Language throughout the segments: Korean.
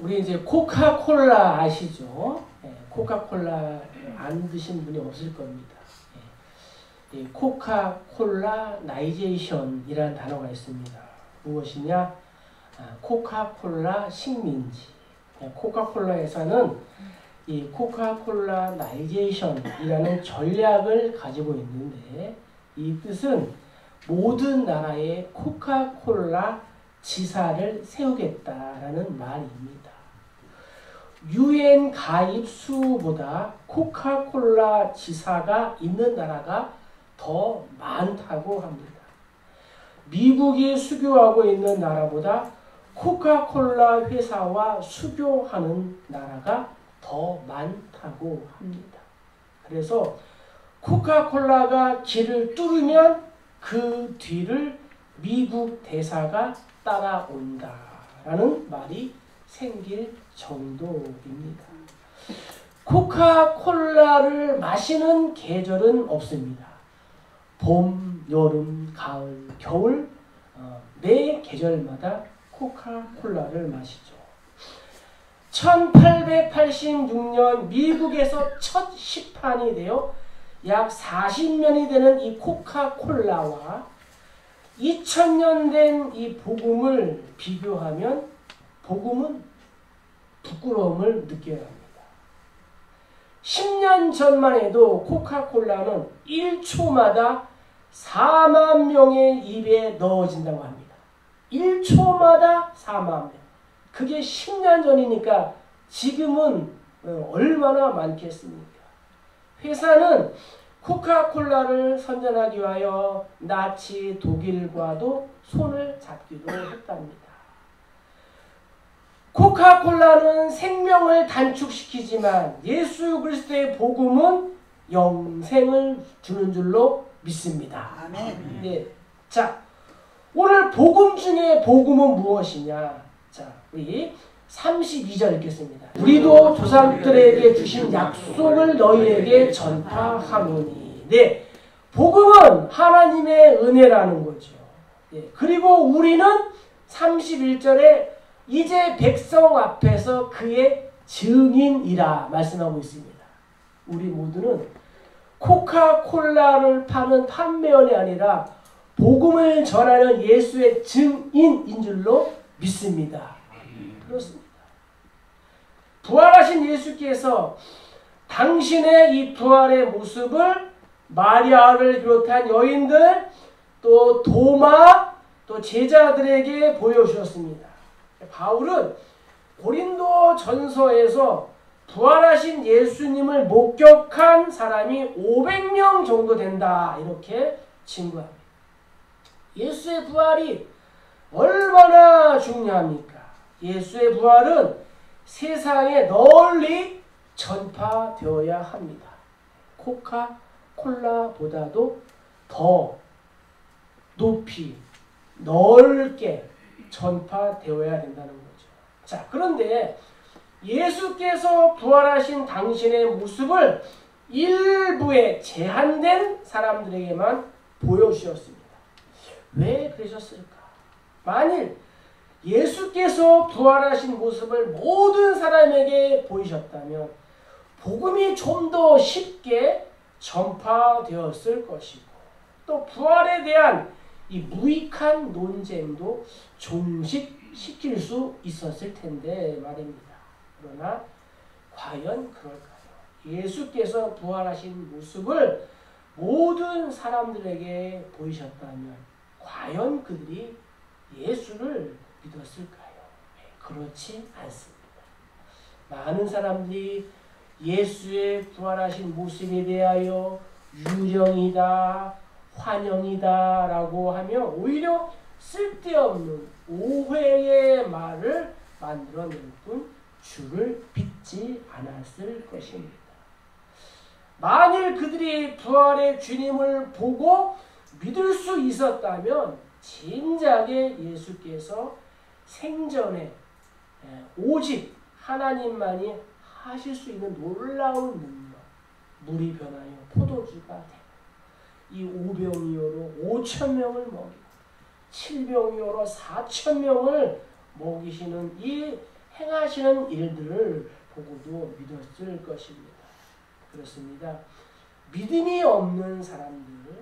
우리 이제 코카콜라 아시죠? 예, 코카콜라 안 드신 분이 없을 겁니다. 예, 코카콜라나이제이션이라는 단어가 있습니다. 무엇이냐? 코카콜라 식민지. 예, 코카콜라 회사는 이 코카콜라나이제이션이라는 전략을 가지고 있는데 이 뜻은 모든 나라에 코카콜라 지사를 세우겠다라는 말입니다. UN 가입 수보다 코카콜라 지사가 있는 나라가 더 많다고 합니다. 미국이 수교하고 있는 나라보다 코카콜라 회사와 수교하는 나라가 더 많다고 합니다. 그래서 코카콜라가 길을 뚫으면 그 뒤를 미국 대사가 따라온다라는 말이 생길 정도입니다. 코카콜라를 마시는 계절은 없습니다. 봄, 여름, 가을, 겨울 매 계절마다 코카콜라를 마시죠. 1886년 미국에서 첫 시판이 되어 약 40년이 되는 이 코카콜라와 2000년 된 이 복음을 비교하면 복음은 부끄러움을 느껴야 합니다. 10년 전만 해도 코카콜라는 1초마다 4만 명의 입에 넣어진다고 합니다. 1초마다 4만 명. 그게 10년 전이니까 지금은 얼마나 많겠습니까? 회사는 코카콜라를 선전하기 위하여 나치 독일과도 손을 잡기도 했답니다. 코카콜라는 생명을 단축시키지만 예수 그리스도의 복음은 영생을 주는 줄로 믿습니다. 아멘. 네. 자, 오늘 복음 중에 복음은 무엇이냐? 자, 우리 32절 읽겠습니다. 우리도 조상들에게 주신 약속을 너희에게 전파하노니. 네, 복음은 하나님의 은혜라는 거죠. 네, 그리고 우리는 31절에 이제 백성 앞에서 그의 증인이라 말씀하고 있습니다. 우리 모두는 코카콜라를 파는 판매원이 아니라 복음을 전하는 예수의 증인인 줄로 믿습니다. 그렇습니다. 부활하신 예수께서 당신의 이 부활의 모습을 마리아를 비롯한 여인들, 또 도마, 또 제자들에게 보여주셨습니다. 바울은 고린도 전서에서 부활하신 예수님을 목격한 사람이 500명 정도 된다, 이렇게 증거합니다. 예수의 부활이 얼마나 중요합니까? 예수의 부활은 세상에 널리 전파되어야 합니다. 코카콜라보다도 더 높이 넓게 전파되어야 된다는 거죠. 자, 그런데 예수께서 부활하신 당신의 모습을 일부의 제한된 사람들에게만 보여주셨습니다. 왜 그러셨을까? 만일 예수께서 부활하신 모습을 모든 사람에게 보이셨다면 복음이 좀 더 쉽게 전파되었을 것이고, 또 부활에 대한 이 무익한 논쟁도 종식시킬 수 있었을 텐데 말입니다. 그러나 과연 그럴까요? 예수께서 부활하신 모습을 모든 사람들에게 보이셨다면 과연 그들이 예수를 믿었을까요? 그렇지 않습니다. 많은 사람들이 예수의 부활하신 모습에 대하여 유령이다, 환영이다 라고 하며 오히려 쓸데없는 오해의 말을 만들어낼 뿐 주를 믿지 않았을 것입니다. 만일 그들이 부활의 주님을 보고 믿을 수 있었다면 진작에 예수께서 생전에 오직 하나님만이 하실 수 있는 놀라운 능력, 물이 변하여 포도주가 되고 이 오병이어로 5,000명을 먹이고 7병이어로 4,000명을 먹이시는 이 행하시는 일들을 보고도 믿었을 것입니다. 그렇습니다. 믿음이 없는 사람들,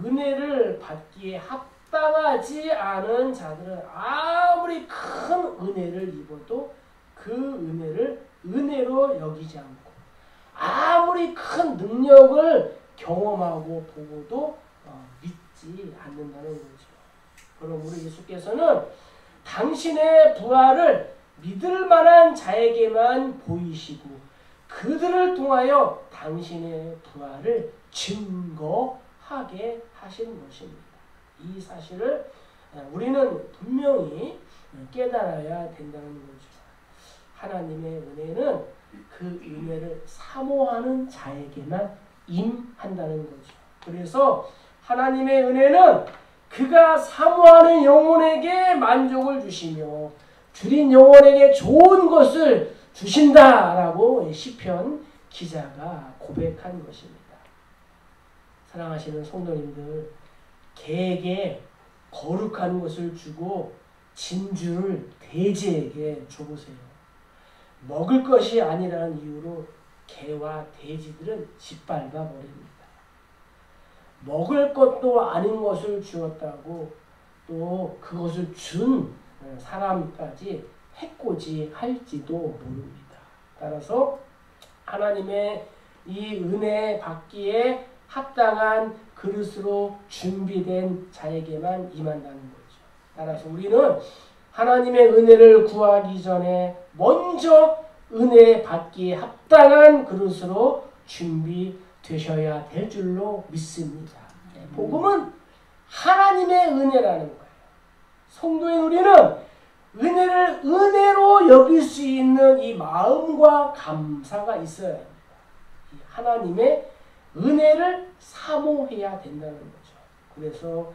은혜를 받기에 합당하지 않은 자들은 아무리 큰 은혜를 입어도 그 은혜를 은혜로 여기지 않고 아무리 큰 능력을 경험하고 보고도 믿지 않는다는 거죠. 그러므로 예수께서는 당신의 부활을 믿을 만한 자에게만 보이시고 그들을 통하여 당신의 부활을 증거하게 하신 것입니다. 이 사실을 우리는 분명히 깨달아야 된다는 거죠. 하나님의 은혜는 그 은혜를 사모하는 자에게만 임한다는 거죠. 그래서 하나님의 은혜는 그가 사모하는 영혼에게 만족을 주시며 줄인 영혼에게 좋은 것을 주신다라고 시편 기자가 고백한 것입니다. 사랑하시는 성도님들, 개에게 거룩한 것을 주고 진주를 돼지에게 줘보세요. 먹을 것이 아니라는 이유로 개와 돼지들은 짓밟아 버립니다. 먹을 것도 아닌 것을 주었다고 또 그것을 준 사람까지 해코지할지도 모릅니다. 따라서 하나님의 이 은혜 받기에 합당한 그릇으로 준비된 자에게만 임한다는 거죠. 따라서 우리는 하나님의 은혜를 구하기 전에 먼저 은혜 받기에 합당한 그릇으로 준비되셔야 될 줄로 믿습니다. 복음은 하나님의 은혜라는 거예요. 성도인 우리는 은혜를 은혜로 여길 수 있는 이 마음과 감사가 있어야 합니다. 하나님의 은혜를 사모해야 된다는 거죠. 그래서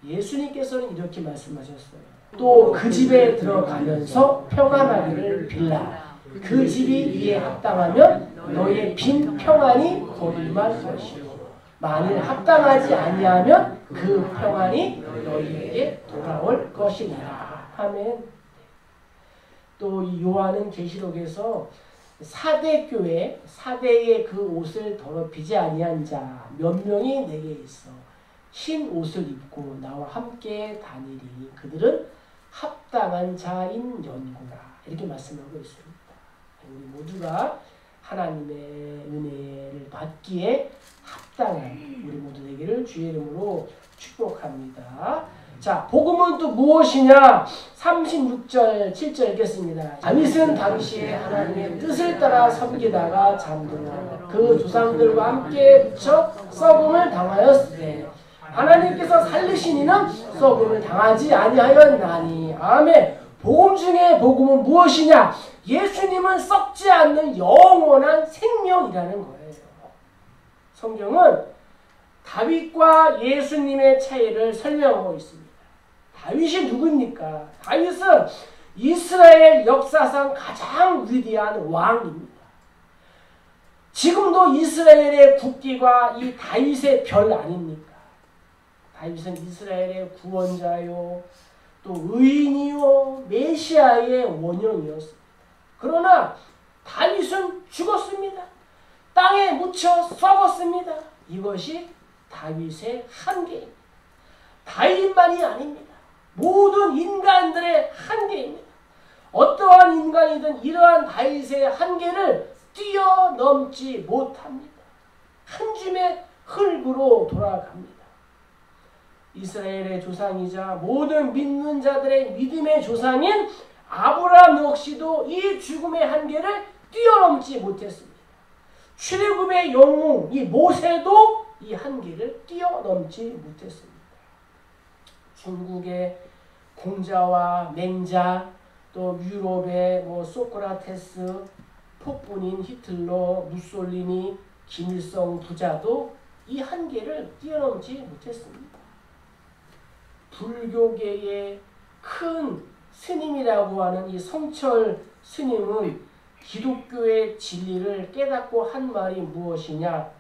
예수님께서는 이렇게 말씀하셨어요. 또 그 집에 들어가면서 평안하기를 빌라. 그 집이 이에 합당하면 너의 빈 평안이 거듭날 것이요. 만일 합당하지 아니하면 그 평안이 너희에게 돌아올 것이니라. 아멘. 또 이 요한은 계시록에서 사대 교회, 사대의 그 옷을 더럽히지 아니한 자 몇 명이 내게 있어 흰 옷을 입고 나와 함께 다니리. 그들은 합당한 자인 연고라. 이렇게 말씀하고 있습니다. 우리 모두가 하나님의 은혜를 받기에 합당한 우리 모두 되기를 주의 이름으로 축복합니다. 자, 복음은 또 무엇이냐? 36절, 7절 읽겠습니다. 다윗은 당시에 하나님의 뜻을 따라 섬기다가 잠들어 그 조상들과 함께 묻혀 썩음을 당하였으되 하나님께서 살리신 이는 썩음을 당하지 아니하였나니. 아멘. 복음 중에 복음은 무엇이냐? 예수님은 썩지 않는 영원한 생명이라는 거예요. 성경은 다윗과 예수님의 차이를 설명하고 있습니다. 다윗이 누굽니까? 다윗은 이스라엘 역사상 가장 위대한 왕입니다. 지금도 이스라엘의 국기가 이 다윗의 별 아닙니까? 다윗은 이스라엘의 구원자요, 또 의인이요, 메시아의 원형이었습니다. 그러나 다윗은 죽었습니다. 땅에 묻혀 썩었습니다. 이것이 다윗의 한계입니다. 다윗만이 아닙니다. 모든 인간들의 한계입니다. 어떠한 인간이든 이러한 다윗의 한계를 뛰어넘지 못합니다. 한 줌의 흙으로 돌아갑니다. 이스라엘의 조상이자 모든 믿는 자들의 믿음의 조상인 아브라함 역시도 이 죽음의 한계를 뛰어넘지 못했습니다. 출애굽의 영웅 이 모세도 이 한계를 뛰어넘지 못했습니다. 중국의 공자와 맹자, 또 유럽의 소크라테스, 폭군인 히틀러, 무솔리니, 김일성 부자도 이 한계를 뛰어넘지 못했습니다. 불교계의 큰 스님이라고 하는 이 성철 스님은 기독교의 진리를 깨닫고 한 말이 무엇이냐?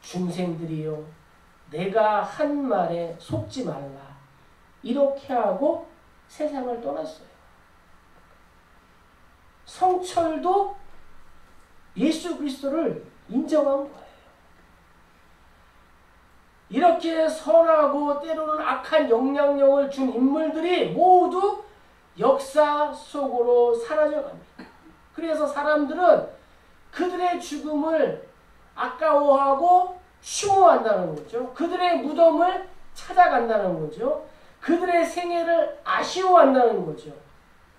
중생들이여, 내가 한 말에 속지 말라. 이렇게 하고 세상을 떠났어요. 성철도 예수 그리스도를 인정한 거예요. 이렇게 선하고 때로는 악한 영향력을 준 인물들이 모두 역사 속으로 사라져갑니다. 그래서 사람들은 그들의 죽음을 아까워하고 추모한다는 거죠. 그들의 무덤을 찾아간다는 거죠. 그들의 생애를 아쉬워한다는 거죠.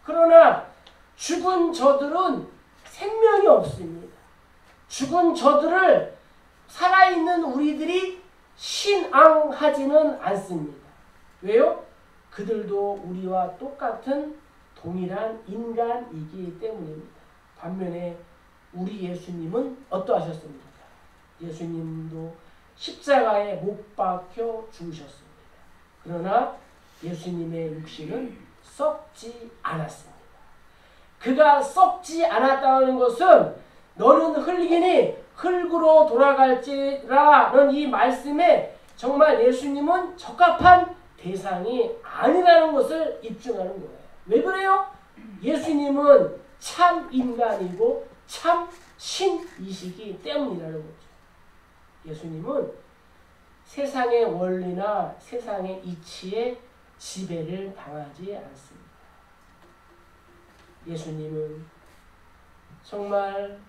그러나 죽은 저들은 생명이 없습니다. 죽은 저들을 살아있는 우리들이 신앙하지는 않습니다. 왜요? 그들도 우리와 똑같은 동일한 인간이기 때문입니다. 반면에 우리 예수님은 어떠하셨습니까? 예수님도 십자가에 못 박혀 죽으셨습니다. 그러나 예수님의 육신은 썩지 않았습니다. 그가 썩지 않았다는 것은 너는 흙이니 흙으로 돌아갈지라는 이 말씀에 정말 예수님은 적합한 대상이 아니라는 것을 입증하는 거예요. 왜 그래요? 예수님은 참 인간이고 참 신이시기 때문이라는 거죠. 예수님은 세상의 원리나 세상의 이치에 지배를 당하지 않습니다. 예수님은 정말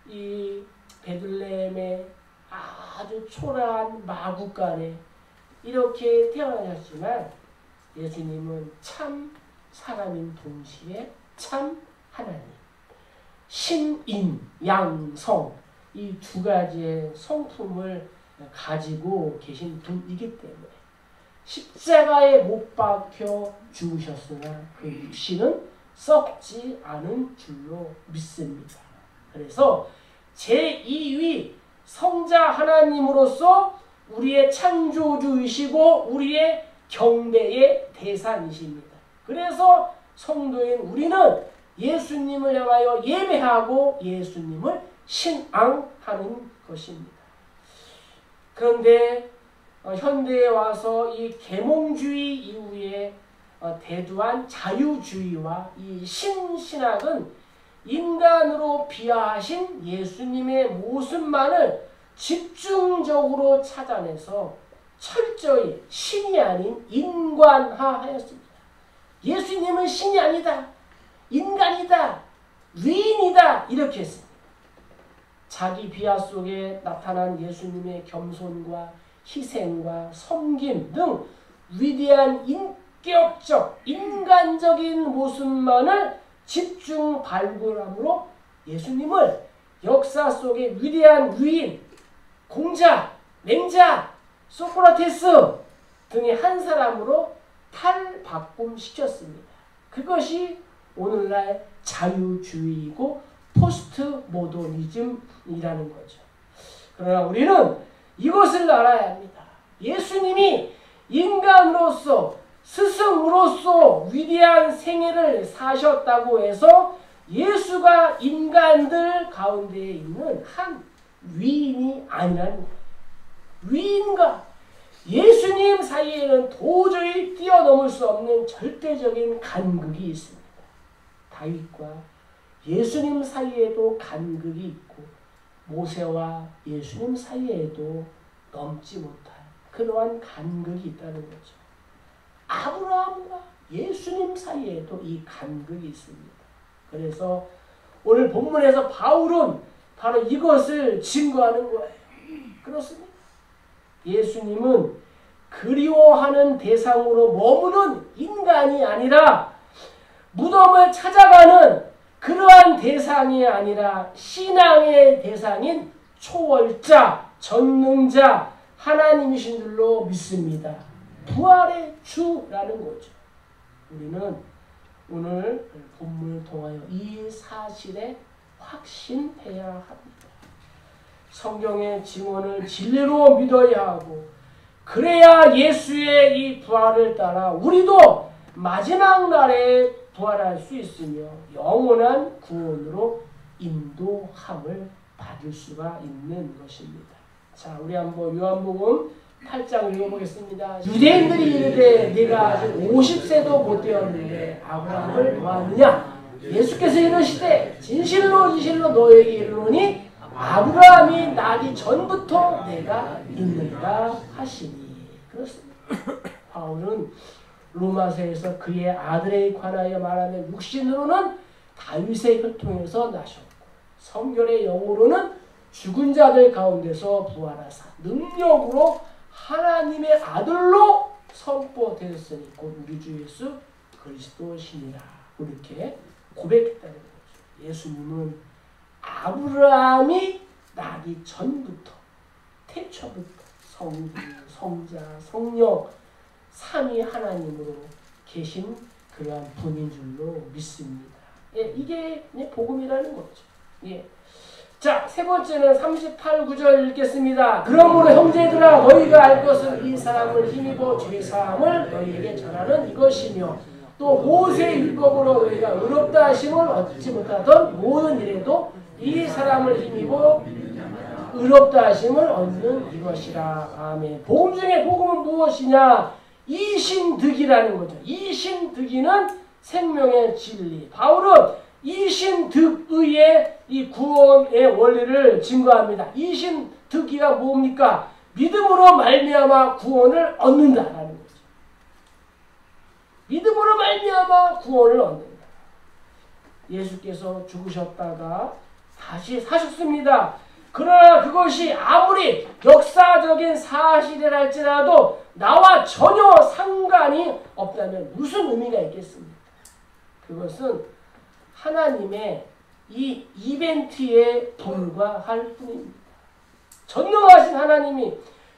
이 베들레헴의 아주 초라한 마구간에 이렇게 태어나셨지만 예수님은 참 사람인 동시에 참 하나님, 신인, 양성 이 두 가지의 성품을 가지고 계신 분이기 때문에 십자가에 못 박혀 죽으셨으나 그 육신은 썩지 않은 줄로 믿습니다. 그래서 제2위 성자 하나님으로서 우리의 창조주이시고 우리의 경배의 대상이십니다. 그래서 성도인 우리는 예수님을 향하여 예배하고 예수님을 신앙하는 것입니다. 그런데 현대에 와서 이 계몽주의 이후에 대두한 자유주의와 이 신신학은 인간으로 비하하신 예수님의 모습만을 집중적으로 찾아내서 철저히 신이 아닌 인간화하였습니다. 예수님은 신이 아니다. 인간이다. 위인이다. 이렇게 했습니다. 자기 비하 속에 나타난 예수님의 겸손과 희생과 섬김 등 위대한 인격적, 인간적인 모습만을 집중 발굴함으로 예수님을 역사 속의 위대한 위인, 공자, 맹자, 소크라테스 등의 한 사람으로 탈바꿈시켰습니다. 그것이 오늘날 자유주의이고 포스트 모더니즘이라는 거죠. 그러나 우리는 이것을 알아야 합니다. 예수님이 인간으로서 스승으로서 위대한 생애를 사셨다고 해서 예수가 인간들 가운데 있는 한 위인이 아니라는 거예요. 위인과 예수님 사이에는 도저히 뛰어넘을 수 없는 절대적인 간극이 있습니다. 다윗과 예수님 사이에도 간극이 있고 모세와 예수님 사이에도 넘지 못할 그러한 간극이 있다는 거죠. 아브라함과 예수님 사이에도 이 간극이 있습니다. 그래서 오늘 본문에서 바울은 바로 이것을 증거하는 거예요. 그렇습니다. 예수님은 그리워하는 대상으로 머무는 인간이 아니라 무덤을 찾아가는 그러한 대상이 아니라 신앙의 대상인 초월자, 전능자, 하나님이신 줄로 믿습니다. 부활의 주라는 거죠. 우리는 오늘 본문을 통하여 이 사실에 확신해야 합니다. 성경의 증언을 진리로 믿어야 하고 그래야 예수의 이 부활을 따라 우리도 마지막 날에 부활할 수 있으며 영원한 구원으로 인도함을 받을 수가 있는 것입니다. 자, 우리 한번 요한복음 8장 읽어보겠습니다. 유대인들이 이르되 네가 아직 50세도 못 되었는데 아브라함을 보았느냐? 예수께서 이르시되 진실로 진실로 너에게 이르노니 아브라함이 나기 전부터 내가 있는가 하시니. 그렇습니다. 바울은 로마서에서 그의 아들에 관하여 말하며 육신으로는 다윗의 혈통에서 나셨고 성결의 영으로는 죽은 자들 가운데서 부활하사 능력으로 하나님의 아들로 선포되었으니 곧 우리 주 예수 그리스도시니라. 이렇게 고백했다는 거죠. 예수님은 아브라함이 나기 전부터 태초부터 성부, 성자, 성령 삼위 하나님으로 계신 그러한 분인 줄로 믿습니다. 예, 이게 복음이라는 거죠. 예. 자, 세 번째는 38, 9절 읽겠습니다. 그러므로 형제들아 너희가 알 것은 이 사람을 힘입어 죄사함을 너희에게 전하는 이것이며 또 모세의 율법으로 너희가 의롭다 하심을 얻지 못하던 모든 일에도 이 사람을 힘입어 의롭다 하심을 얻는 이것이라. 아멘. 복음 중에 복음은 무엇이냐? 이신득이라는 거죠. 이신득이는 생명의 진리. 바울은 이신득의의 이 구원의 원리를 증거합니다. 이신득이가 뭡니까? 믿음으로 말미암아 구원을 얻는다라는 거죠. 믿음으로 말미암아 구원을 얻는다. 예수께서 죽으셨다가 다시 사셨습니다. 그러나 그것이 아무리 역사적인 사실이랄지라도 나와 전혀 상관이 없다면 무슨 의미가 있겠습니까? 그것은 하나님의 이 이벤트에 불과할 뿐입니다. 전능하신 하나님이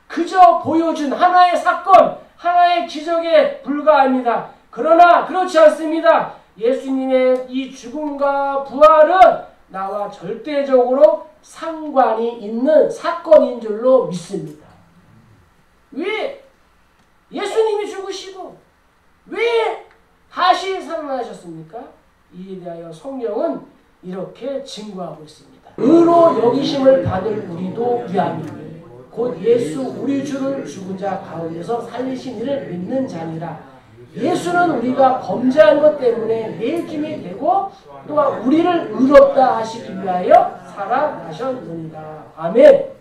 그저 보여준 하나의 사건, 하나의 기적에 불과합니다. 그러나 그렇지 않습니다. 예수님의 이 죽음과 부활은 나와 절대적으로 상관이 있는 사건인 줄로 믿습니다. 왜 예수님이 죽으시고 왜 다시 살아나셨습니까? 이에 대하여 성경은 이렇게 증거하고 있습니다. 의로 여기심을 받을 우리도 위함이니 곧 예수 우리 주를 죽은 자 가운데서 살리신 이를 믿는 자니라. 예수는 우리가 범죄한 것 때문에 내줌이 되고 또한 우리를 의롭다 하시기 위하여 살아나셨느니라. 아멘.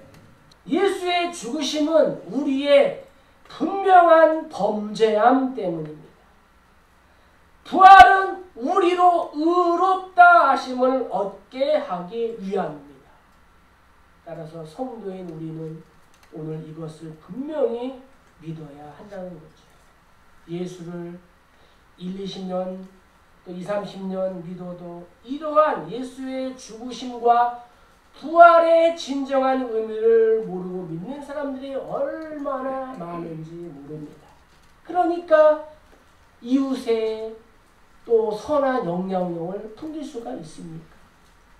예수의 죽으심은 우리의 분명한 범죄함 때문입니다. 부활은 우리로 의롭다 하심을 얻게 하기 위함입니다. 따라서 성도인 우리는 오늘 이것을 분명히 믿어야 한다는 거죠. 예수를 1, 20년 또 2, 30년 믿어도 이러한 예수의 죽으심과 부활의 진정한 의미를 모르고 믿는 사람들이 얼마나 많은지 모릅니다. 그러니까 이웃의 또 선한 영향력을 풍길 수가 있습니까?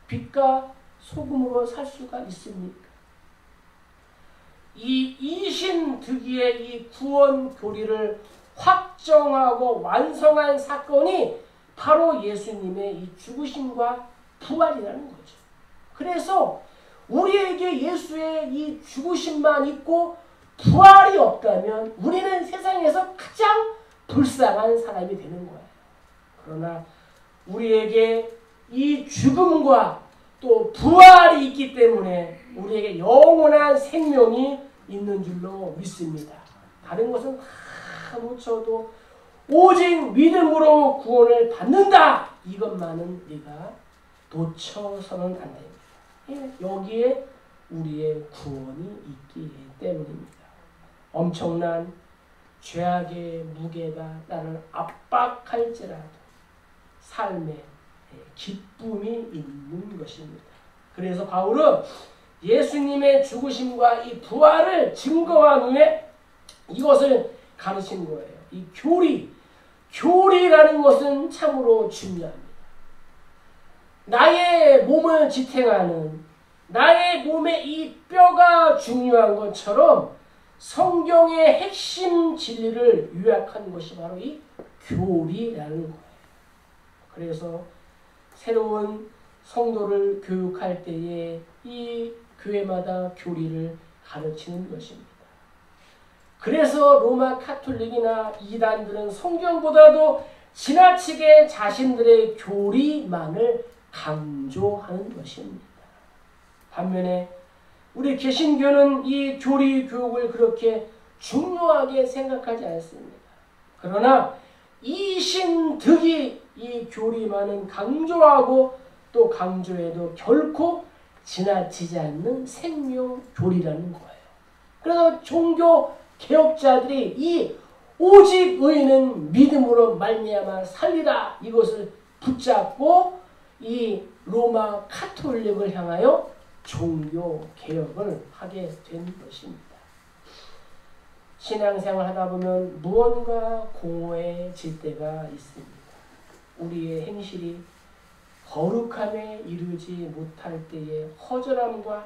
빛과 소금으로 살 수가 있습니까? 이 이신득이의 이 구원 교리를 확정하고 완성한 사건이 바로 예수님의 이 죽으심과 부활이라는 거죠. 그래서 우리에게 예수의 이 죽으심만 있고 부활이 없다면 우리는 세상에서 가장 불쌍한 사람이 되는 거예요. 그러나 우리에게 이 죽음과 또 부활이 있기 때문에 우리에게 영원한 생명이 있는 줄로 믿습니다. 다른 것은 다 놓쳐도 오직 믿음으로 구원을 받는다. 이것만은 우리가 놓쳐서는 안 됩니다. 여기에 우리의 구원이 있기 때문입니다. 엄청난 죄악의 무게가 나를 압박할지라도 삶에 기쁨이 있는 것입니다. 그래서 바울은 예수님의 죽으심과 이 부활을 증거한 후에 이것을 가르친 거예요. 이 교리라는 것은 참으로 중요합니다. 나의 몸을 지탱하는 나의 몸의 이 뼈가 중요한 것처럼 성경의 핵심 진리를 요약한 것이 바로 이 교리라는 거예요. 그래서 새로운 성도를 교육할 때에 이 교회마다 교리를 가르치는 것입니다. 그래서 로마 카톨릭이나 이단들은 성경보다도 지나치게 자신들의 교리만을 강조하는 것입니다. 반면에 우리 개신교는 이 교리 교육을 그렇게 중요하게 생각하지 않습니다. 그러나 이신득이 이 교리만은 강조하고 또 강조해도 결코 지나치지 않는 생명교리라는 거예요. 그래서 종교 개혁자들이 이 오직 의인은 믿음으로 말미암아 살리라 이것을 붙잡고 이 로마 카톨릭을 향하여 종교 개혁을 하게 된 것입니다. 신앙생활 하다 보면 무언가 공허해질 때가 있습니다. 우리의 행실이 거룩함에 이르지 못할 때의 허전함과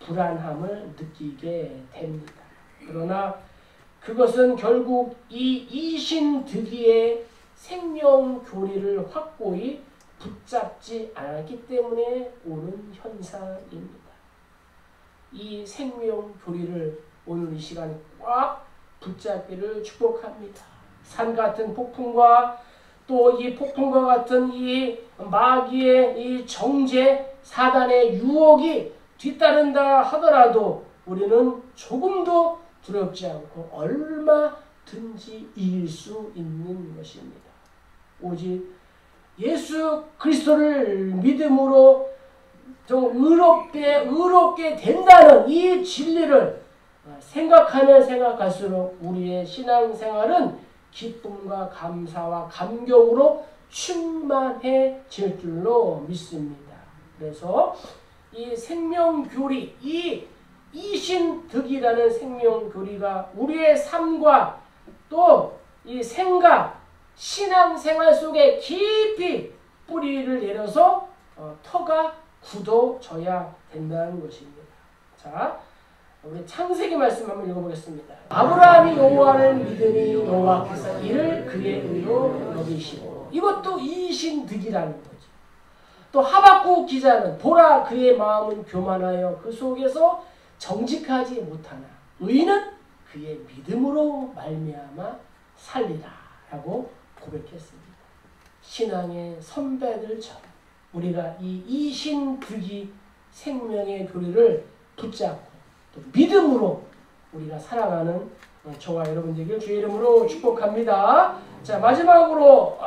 불안함을 느끼게 됩니다. 그러나 그것은 결국 이 이신득이의 생명교리를 확고히 붙잡지 않았기 때문에 오는 현상입니다. 이 생명교리를 오늘 이 시간에 꽉 붙잡기를 축복합니다. 산 같은 폭풍과 또 이 폭풍과 같은 이 마귀의 이 정죄, 사단의 유혹이 뒤따른다 하더라도 우리는 조금도 두렵지 않고 얼마든지 이길 수 있는 것입니다. 오직 예수 그리스도를 믿음으로 좀 의롭게 된다는 이 진리를 생각하면 생각할수록 우리의 신앙생활은 기쁨과 감사와 감격으로 충만해질 줄로 믿습니다. 그래서 이 생명교리, 이 이신득이라는 생명교리가 우리의 삶과 또 이 생각, 신앙생활 속에 깊이 뿌리를 내려서 터가 굳어져야 된다는 것입니다. 자, 우리 창세기 말씀 한번 읽어보겠습니다. 아브라함이 여호와를 믿으니 여호와께서 이를 그의 의로 여기시고, 이것도 이신득이라는 거죠. 또 하박국 기자는 보라 그의 마음은 교만하여 그 속에서 정직하지 못하나 의인은 그의 믿음으로 말미암아 살리라 라고 고백했습니다. 신앙의 선배들처럼 우리가 이 이신득이 생명의 교리를 붙잡고 또 믿음으로 우리가 살아가는 저와 여러분 되길 주의 이름으로 축복합니다. 자, 마지막으로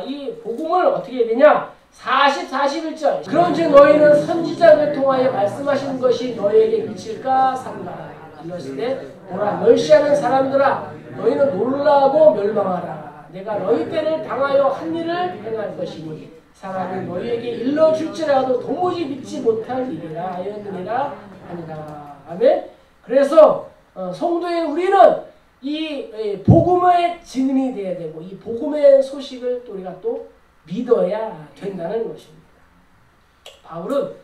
이 복음을 어떻게 해야 되냐? 41절. 그런즉 너희는 선지자를 통하여 말씀하신 것이 너희에게 미칠까 삼가라. 이랬을 때 보라 멸시하는 사람들아 너희는 놀라고 멸망하라. 내가 너희 때를 당하여 한 일을 행할 것이니 사람이 너희에게 일러줄지라도 도무지 믿지 못할 일이라 하였느니라 하니라. 아멘. 그래서 성도의 우리는 이 복음의 증인이 되어야 되고 이 복음의 소식을 우리가 또 믿어야 된다는 것입니다. 바울은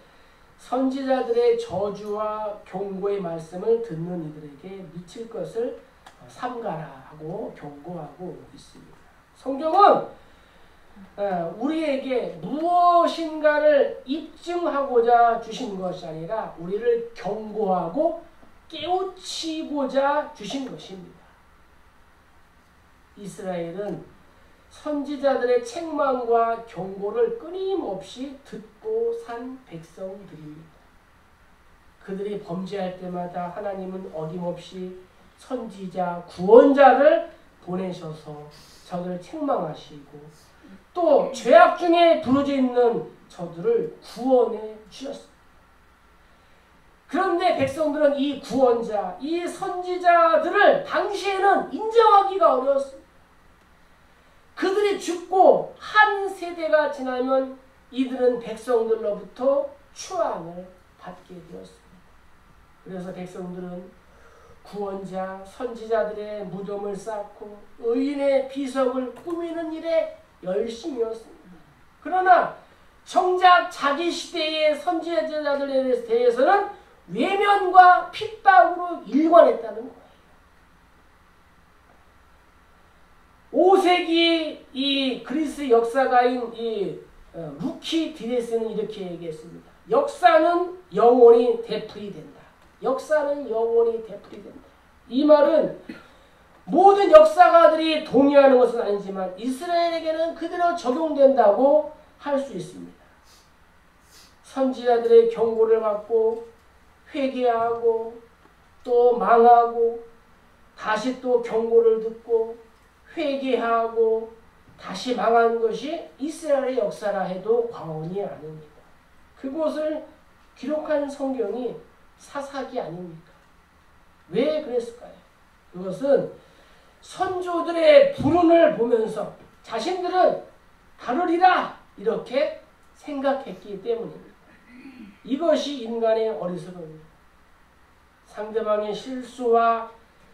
선지자들의 저주와 경고의 말씀을 듣는 이들에게 미칠 것을 삼가라 하고 경고하고 있습니다. 성경은 우리에게 무엇인가를 입증하고자 주신 것이 아니라 우리를 경고하고 깨우치고자 주신 것입니다. 이스라엘은 선지자들의 책망과 경고를 끊임없이 듣고 산 백성들입니다. 그들이 범죄할 때마다 하나님은 어김없이 선지자, 구원자를 보내셔서 저들을 책망하시고 또 죄악 중에 부러져 있는 저들을 구원해 주셨습니다. 그런데 백성들은 이 구원자, 이 선지자들을 당시에는 인정하기가 어려웠습니다. 그들이 죽고 한 세대가 지나면 이들은 백성들로부터 추앙을 받게 되었습니다. 그래서 백성들은 구원자, 선지자들의 무덤을 쌓고 의인의 비석을 꾸미는 일에 열심이었습니다. 그러나 정작 자기 시대의 선지자들에 대해서는 외면과 핍박으로 일관했다는 거예요. 5세기 이 그리스 역사가인 이 루키디데스는 이렇게 얘기했습니다. 역사는 영원히 되풀이된다. 역사는 영원히 되풀이된다. 이 말은 모든 역사가들이 동의하는 것은 아니지만 이스라엘에게는 그대로 적용된다고 할 수 있습니다. 선지자들의 경고를 받고 회개하고 또 망하고 다시 또 경고를 듣고 회개하고 다시 망한 것이 이스라엘의 역사라 해도 과언이 아닙니다. 그곳을 기록한 성경이 사사기 아닙니까? 왜 그랬을까요? 그것은 선조들의 불운을 보면서 자신들은 다르리라 이렇게 생각했기 때문입니다. 이것이 인간의 어리석음입니다. 상대방의 실수와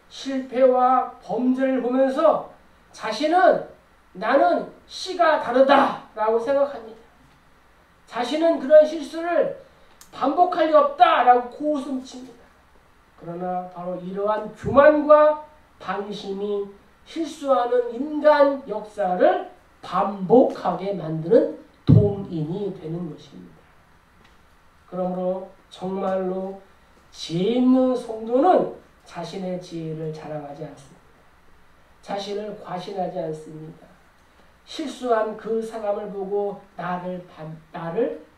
실패와 범죄를 보면서 자신은 나는 씨가 다르다라고 생각합니다. 자신은 그런 실수를 반복할 리 없다라고 고웃음칩니다. 그러나 바로 이러한 교만과 방심이 실수하는 인간 역사를 반복하게 만드는 동인이 되는 것입니다. 그러므로 정말로 지혜 있는 성도는 자신의 지혜를 자랑하지 않습니다. 자신을 과신하지 않습니다. 실수한 그 사람을 보고 나를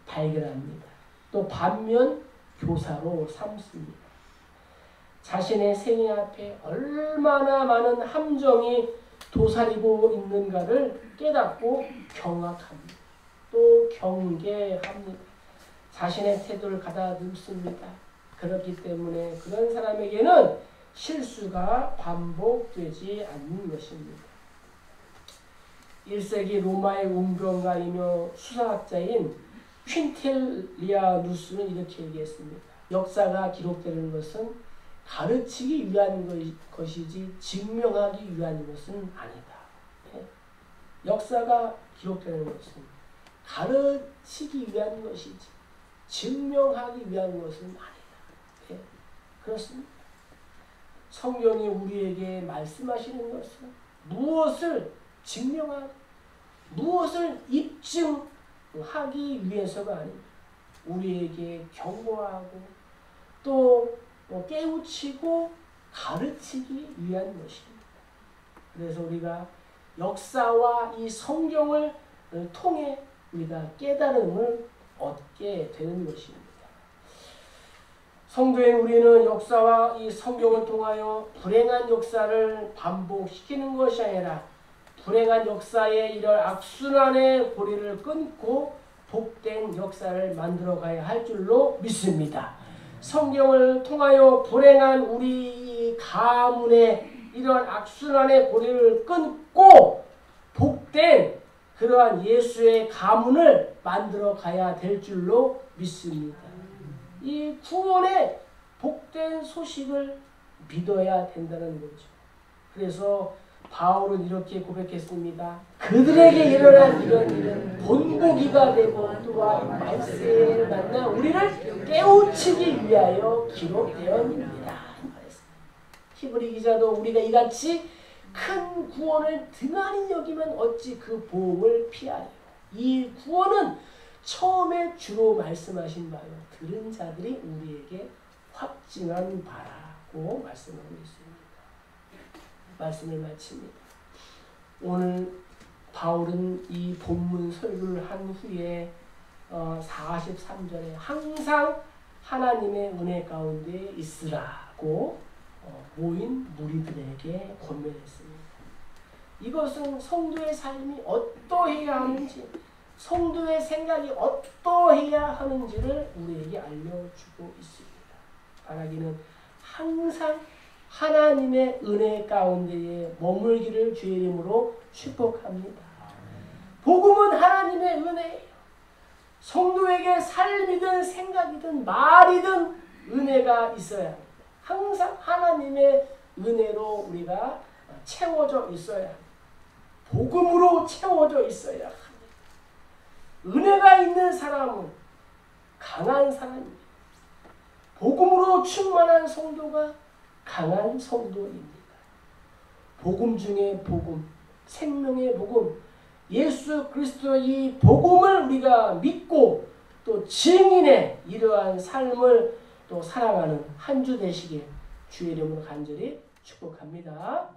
발견합니다. 또 반면 교사로 삼습니다. 자신의 생애 앞에 얼마나 많은 함정이 도사리고 있는가를 깨닫고 경악합니다. 또 경계합니다. 자신의 태도를 가다듬습니다. 그렇기 때문에 그런 사람에게는 실수가 반복되지 않는 것입니다. 1세기 로마의 운동가이며 수사학자인 퀸텔리아누스는 이렇게 얘기했습니다. 역사가 기록되는 것은 가르치기 위한 것이지 증명하기 위한 것은 아니다. 역사가 기록되는 것은 가르치기 위한 것이지 증명하기 위한 것은 아니다. 그렇습니다. 성경이 우리에게 말씀하시는 것은 무엇을 증명하고 무엇을 입증하기 위해서가 아닙니다. 우리에게 경고하고 또 깨우치고 가르치기 위한 것입니다. 그래서 우리가 역사와 이 성경을 통해 우리가 깨달음을 얻게 되는 것입니다. 성도인 우리는 역사와 이 성경을 통하여 불행한 역사를 반복시키는 것이 아니라 불행한 역사의 이런 악순환의 고리를 끊고 복된 역사를 만들어가야 할 줄로 믿습니다. 성경을 통하여 불행한 우리 가문의 이런 악순환의 고리를 끊고 복된 그러한 예수의 가문을 만들어 가야 될 줄로 믿습니다. 이 구원의 복된 소식을 믿어야 된다는 거죠. 그래서 바울은 이렇게 고백했습니다. 그들에게 일어난 이런 일은 본보기가 되고 또한 말세를 만나 우리를 깨우치기 위하여 기록되었습니다. 히브리 기자도 우리가 이같이 큰 구원을 등한히 여기면 어찌 그 보응을 피하리요. 이 구원은 처음에 주로 말씀하신 바요. 들은 자들이 우리에게 확증한 바라고 말씀하고 있습니다. 말씀을 마칩니다. 오늘 바울은 이 본문 설교를 한 후에 43절에 항상 하나님의 은혜 가운데 있으라고 모인 무리들에게 권면했습니다. 이것은 성도의 삶이 어떠해야 하는지, 성도의 생각이 어떠해야 하는지를 우리에게 알려주고 있습니다. 바라기는 항상 하나님의 은혜 가운데에 머물기를 주의 이름으로 축복합니다. 복음은 하나님의 은혜예요. 성도에게 삶이든 생각이든 말이든 은혜가 있어야 합니다. 항상 하나님의 은혜로 우리가 채워져 있어야 합니다. 복음으로 채워져 있어야 합니다. 은혜가 있는 사람은 강한 사람입니다. 복음으로 충만한 성도가 강한 성도입니다. 복음 중에 복음, 생명의 복음, 예수 그리스도의 이 복음을 우리가 믿고 또 증인의 이러한 삶을 또 살아가는 한 주 되시길 주의 이름으로 간절히 축복합니다.